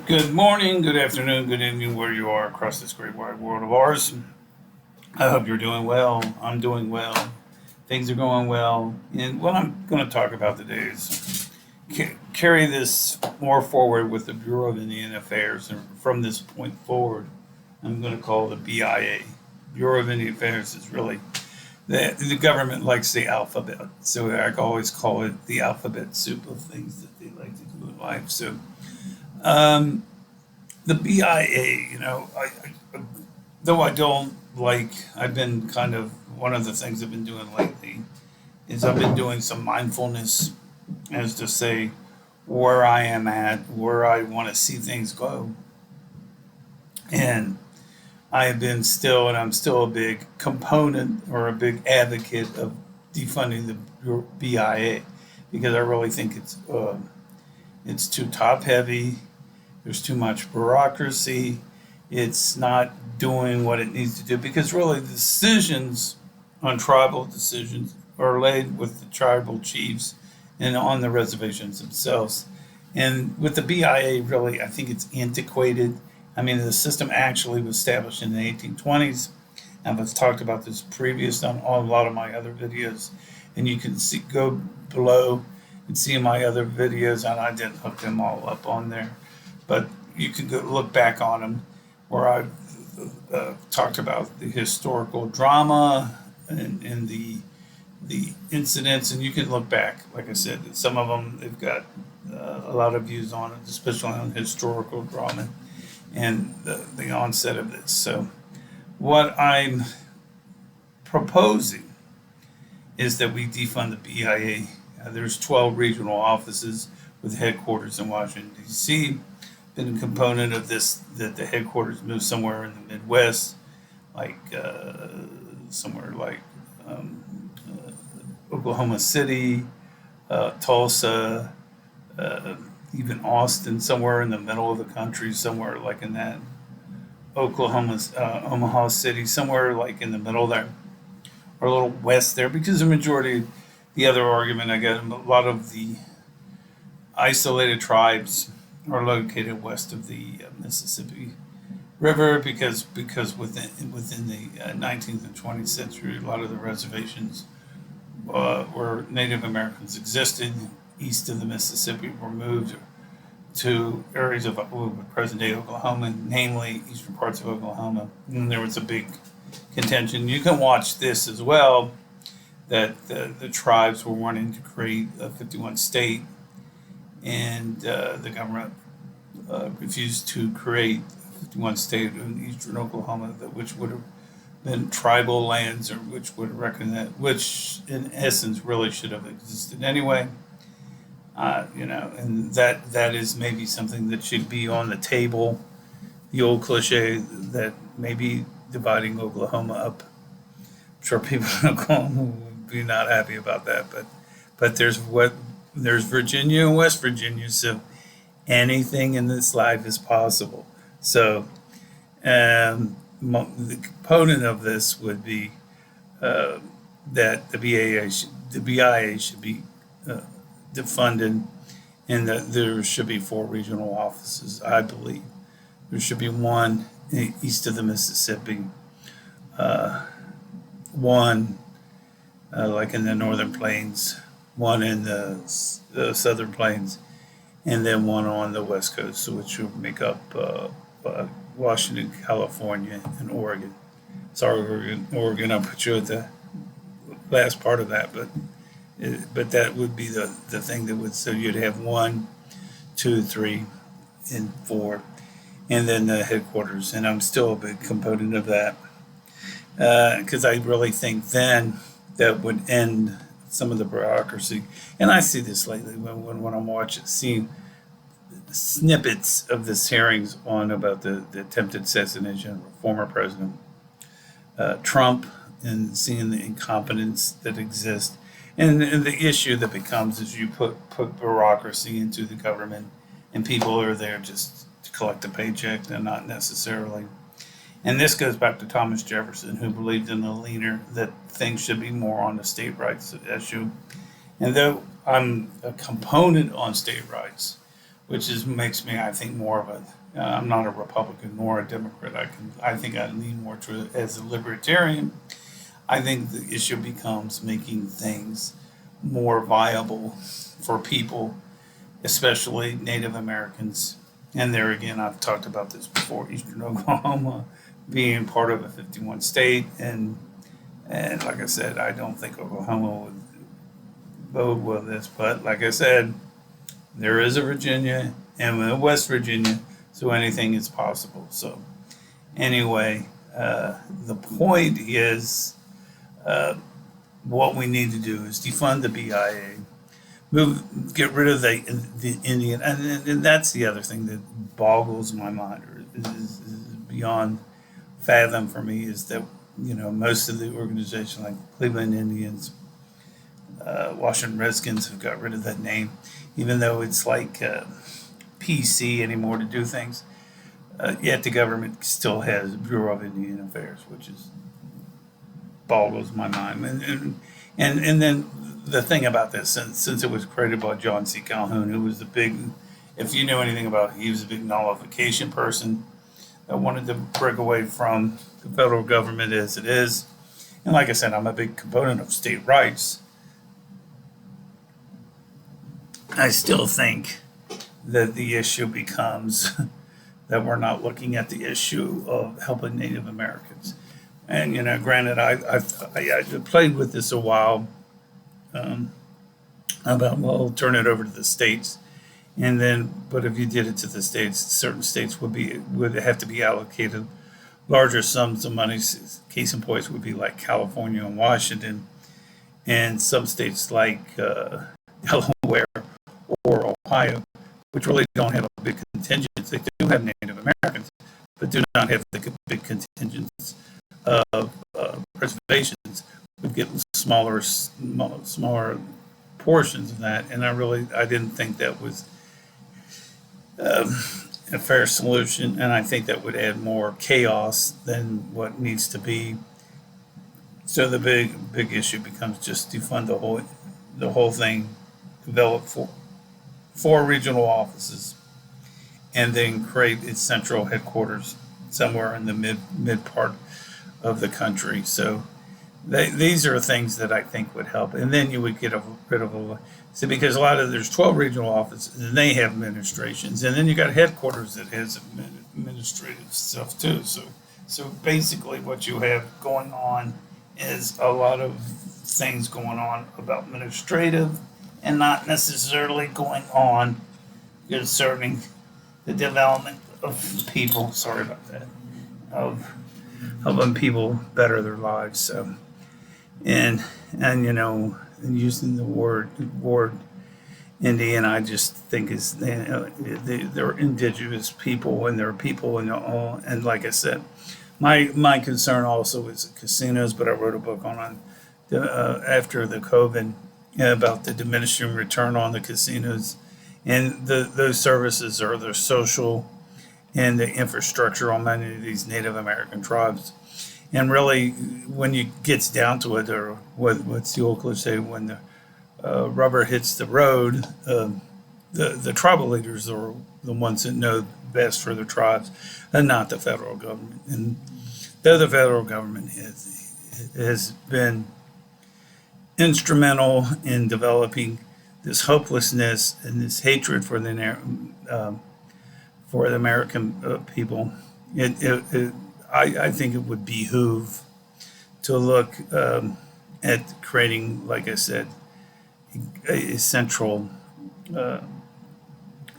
Good morning, good afternoon, good evening, where you are across this great wide world of ours. I hope you're doing well. I'm doing well. Things are going well. And what I'm going to talk about today is carry this more forward with the Bureau of Indian Affairs. And from this point forward, I'm going to call the BIA. Bureau of Indian Affairs is really the government likes the alphabet. So I always call it the alphabet soup of things that they like to do in life. So, um, the BIA, though I don't like, I've been kind of, one of the things I've been doing lately is I've been doing some mindfulness as to say where I am at, where I want to see things go. And I have been still, and I'm still a big component or a big advocate of defunding the BIA because I really think it's too top heavy. There's too much bureaucracy. It's not doing what it needs to do because really the decisions on tribal decisions are laid with the tribal chiefs and on the reservations themselves. And with the BIA, really, I think it's antiquated. I mean, the system actually was established in the 1820s. And I've talked about this previous on a lot of my other videos. And you can see, go below and see my other videos, and I didn't hook them all up on there. But you can go look back on them where I've talked about the historical drama and the incidents, and you can look back. Like I said, some of them they've got a lot of views on it, especially on historical drama and the onset of this. So, what I'm proposing is that we defund the BIA. There's 12 regional offices with headquarters in Washington, D.C. Been a component of this that the headquarters move somewhere in the Midwest, like somewhere like Oklahoma City, Tulsa, even Austin, somewhere in the middle of the country, somewhere like in that Omaha City, somewhere like in the middle there, or a little west there, because the majority, the other argument I get, a lot of the isolated tribes are located west of the Mississippi River because within the 19th and 20th century, a lot of the reservations where Native Americans existed east of the Mississippi were moved to areas of present day Oklahoma, namely eastern parts of Oklahoma. And there was a big contention. You can watch this as well that the tribes were wanting to create a 51 state, and the government refused to create a 51 state in eastern Oklahoma, which would have been tribal lands, or which would reckon that, which in essence really should have existed anyway. And that is maybe something that should be on the table. The old cliche that maybe dividing Oklahoma up. I'm sure people in Oklahoma would be not happy about that, but there's Virginia and West Virginia, so anything in this life is possible. So, the component of this would be that the BIA should be defunded, and that there should be 4 regional offices. I believe there should be one east of the Mississippi, one like in the Northern Plains, one in the Southern Plains, and then one on the West Coast, which would make up Washington, California, and Oregon. Sorry, Oregon, I put you at the last part of that, but that would be the thing that would, so you'd have 1, 2, 3, and 4, and then the headquarters. And I'm still a big component of that because I really think then that would end some of the bureaucracy. And I see this lately when I'm seeing snippets of this hearings on about the attempted assassination of a former president Trump, and seeing the incompetence that exists. And the issue that becomes is you put bureaucracy into the government, and people are there just to collect a paycheck, and not necessarily. And this goes back to Thomas Jefferson, who believed in the leaner, that things should be more on the state rights issue. And though I'm a component on state rights, which makes me, I think, more of a. I'm not a Republican nor a Democrat. I think I lean more to as a libertarian. I think the issue becomes making things more viable for people, especially Native Americans. And there again, I've talked about this before, Eastern Oklahoma being part of a 51 state. And like I said, I don't think Oklahoma would vote with this. But like I said, there is a Virginia and a West Virginia, so anything is possible. So anyway, the point is what we need to do is defund the BIA, get rid of the Indian, and that's the other thing that boggles my mind, or is beyond fathom for me, is that most of the organizations like Cleveland Indians, Washington Redskins have got rid of that name, even though it's like PC anymore to do things. Yet the government still has Bureau of Indian Affairs, which is boggles my mind. And then the thing about this, since it was created by John C. Calhoun, who was the big, if you know anything about it, he was a big nullification person that wanted to break away from the federal government as it is. And like I said, I'm a big component of state rights. I still think that the issue becomes that we're not looking at the issue of helping Native Americans. And granted, I played with this a while about, well, turn it over to the states, and then, but if you did it to the states, certain states would have to be allocated larger sums of money. Case in point would be like California and Washington, and some states like Delaware or Ohio, which really don't have a big contingent. They do have Native Americans, but do not have the big contingents of reservations. Would get smaller portions of that, and I didn't think that was a fair solution, and I think that would add more chaos than what needs to be. So the big issue becomes just defund the whole thing, develop four regional offices, and then create its central headquarters somewhere in the mid part of the country. So these are things that I think would help, and then you would get rid of because there's 12 regional offices and they have administrations, and then you got headquarters that has administrative stuff too. So basically, what you have going on is a lot of things going on about administrative, and not necessarily going on concerning the development of people. Sorry about that. Of helping people better their lives. So, and using the word Indian, I just think is they're indigenous people, and they're people, and like I said, my concern also is casinos. But I wrote a book on after the COVID about the diminishing return on the casinos, and those services are the social and the infrastructure on many of these Native American tribes. And really, when it gets down to it, or what's the old cliche, when the rubber hits the road, the tribal leaders are the ones that know best for their tribes, and not the federal government. And though the federal government has been instrumental in developing this hopelessness and this hatred for the American people, I think it would behoove to look at creating, like I said, a central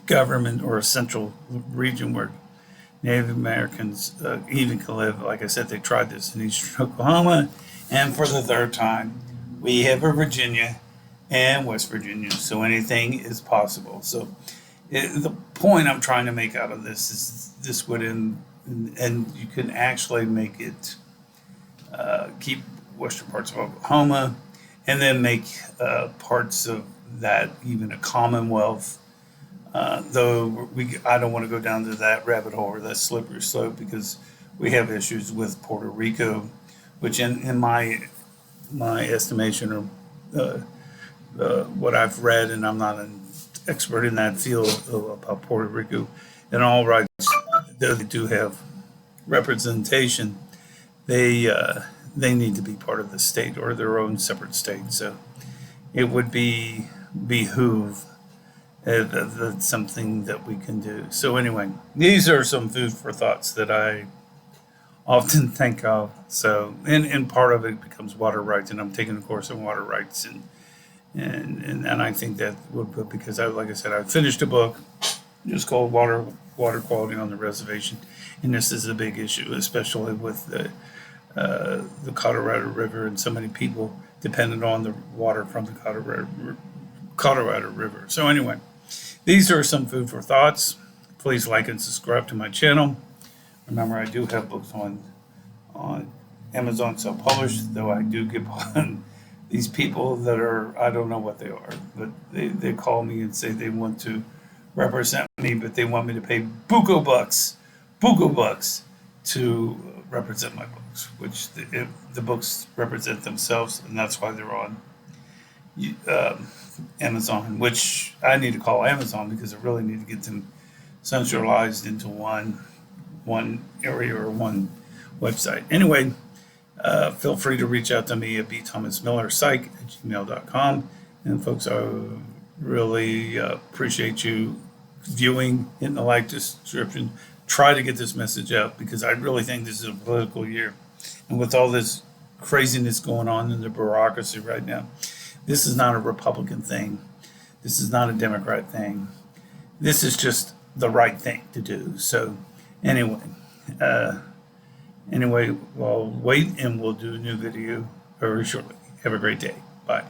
government or a central region where Native Americans even can live. Like I said, they tried this in Eastern Oklahoma, and for the third time, we have a Virginia and West Virginia, so anything is possible. So the point I'm trying to make out of this is this would end, and you can actually make it keep western parts of Oklahoma, and then make parts of that even a commonwealth. Though I don't want to go down to that rabbit hole or that slippery slope, because we have issues with Puerto Rico, which in my estimation, or what I've read, and I'm not expert in that field about Puerto Rico and all rights, though they do have representation, they need to be part of the state or their own separate state. So it would behoove that's something that we can do. So anyway, these are some food for thoughts that I often think of. So and part of it becomes water rights, and I'm taking a course on water rights, and I think that would, because like I said, I finished a book just called Water Quality on the Reservation, and this is a big issue, especially with the Colorado River, and so many people dependent on the water from the Colorado River. So anyway, these are some food for thoughts. Please like and subscribe to my channel. Remember, I do have books on Amazon self-published, though I do get on these people that are, I don't know what they are, but they call me and say they want to represent me, but they want me to pay buku bucks to represent my books, which the books represent themselves, and that's why they're on Amazon, which I need to call Amazon because I really need to get them centralized into one area or one website. Anyway, feel free to reach out to me at bthomasmillerpsych@gmail.com. And folks, I really appreciate you viewing, hitting the like description. Try to get this message out because I really think this is a political year. And with all this craziness going on in the bureaucracy right now, this is not a Republican thing. This is not a Democrat thing. This is just the right thing to do. So anyway, well, wait, and we'll do a new video very shortly. Have a great day. Bye.